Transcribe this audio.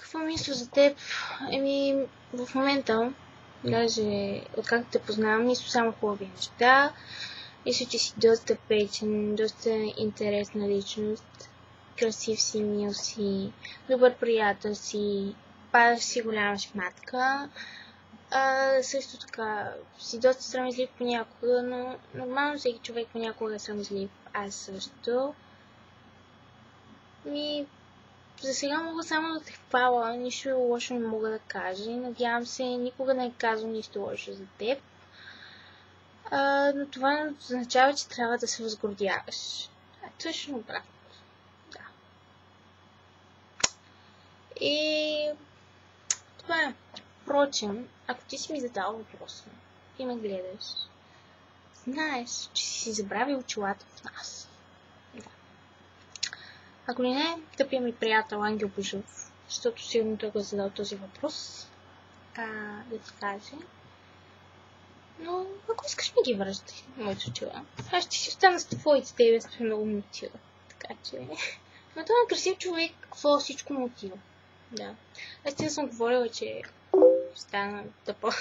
Какво мисля за теб? В момента, даже откакто те познавам, мисля само хубави неща. Мисля, че си доста печен, доста интересна личност. Красив си, мил си, добър приятел си, падаш си голяма шматка. Също така си доста срамежлив понякога, но нормално всеки човек понякога е срамежлив. Аз също. За сега мога само да те хваля, нищо лошо не мога да кажа. Надявам се, никога не е казал нищо лошо за теб. Но това не означава, че трябва да се възгордяваш. Точно обратно. Да. И това е. Впрочем, ако ти си ми задал въпроса и ме гледаш, знаеш, че си забравил очилата в нас. Да. Ако ли не, тъпия ми приятел Ангел Божов, защото сигурно той го е задал този въпрос, да ти каже. Но ако искаш ми ги връщай, моите очила. Аз ще си остана с твоите, тебе сте много ми отива. Така че... Но той е красив човек, какво всичко му отива. Да. Аз съм говорила, че стана тъпа.